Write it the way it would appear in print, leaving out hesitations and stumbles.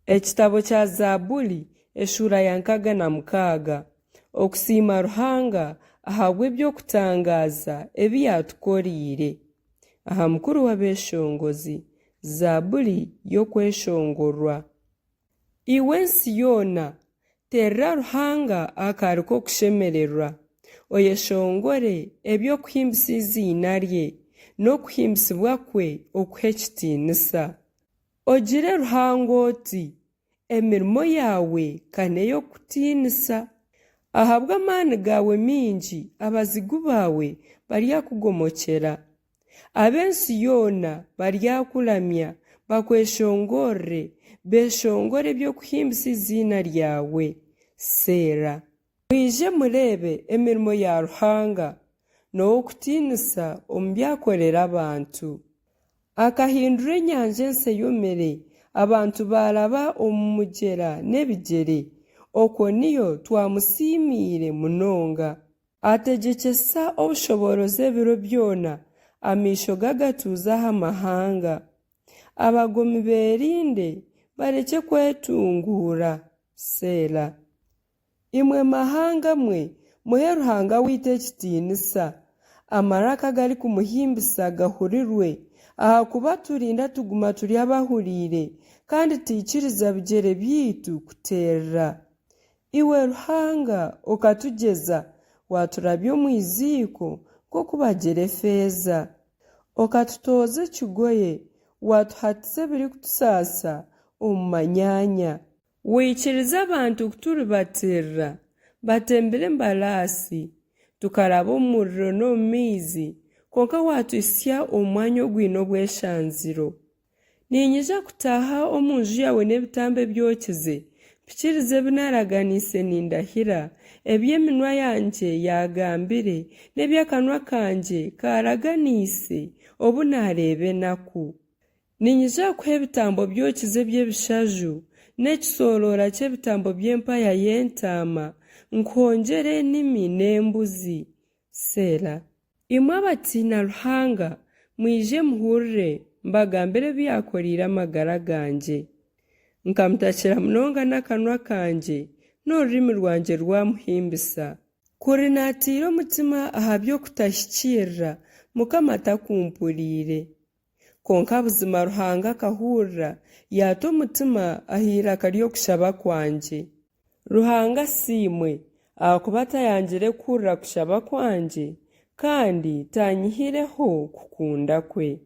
Ekitabo kya Zaabuli eshura ya 66. Okusiima Ruhanga ahabw'eby'okutangaza ebi yatukoriire. Aha mukuru w'abeshongozi, Zaabuli y'okweshongorwa. Iwe ensi yoona, terera Ruhanga akaari k'okushemererwa, oyeshongore eby'okuhimbisa izina rye n'okuhimbisibwa kwe okuha ekitiinisa. Ogire Ruhanga oti, emirimo yawe kana ey'okutiinisa. Ahabw'amaani gawe mingi abazigu bawe baryakugomokera. Ab'ensi yoona baryakuramya bakweshongorre, beshongore eby'okuhimbisa izina ryawe. Seera. Mwije mureebe emirimo ya Ruhanga n'ow'okutiinisa omu byakorera abantu. Akahindura enyanja ensi eyomere, abantu baraba omu mugyera n'ebigyere. Okwo niyo twamusiimiire munonga. Ategyekesa obushoborozi ebiro byona, amaisho gagatuuzaho amahanga. Abagomi beerinde bareke kwetunguura. Seera. Imwe mahanga mwe, muhe Ruhanga wite ekitiinisa, amaraka gari kumuhimbisa gahurirwe, ahakuba turinda tuguma turi abahuriire kandi tiikiriza bigyere byaitu kuteerera. Iwe Ruhanga okatugeza, waturabya omu iziiko nk'okubagyera efeeza. Okatutooza ekigoye, watuhatisa ebirikutusaasa omu manyanya. Wikiriza abantu kuturibatirira, batembere embaraasi, tukaraba omu muriro n'omu maizi, konka watwisya omu mwanya ogwine obweshanziro. Ninyija kutaaha omu nju yawe n'ebitambo ebyokize, mpikirize ebinaraganiise nindahira, eby'eminwa yange yagambire n'ebyakanwa kange karaganiise obu nareeba enaku. Ninyija kuha ebitambo byokize by'ebishaju n'ekisooroora ky'ebitambo by'empaya y'entaama, nkuhongyere enimi n'embuzi. Seera. Imwe abatiina Ruhanga, mwije muhurire mbagambire byakoriire amagara gange. Nkamutakira munonga n'akanwa kange n'orurimi rwange rwamuhimbisa. Kuri naatiira omutima aha by'okutahikirira, Mukama takumpuriire. Konka buzima Ruhanga akahurira, yata omutima ah'iraka ry'okushaba kwange. Ruhanga siimwe, ahakuba tayangire kuhurira kushaba kwange, kandi tanyihireho kukunda kwe.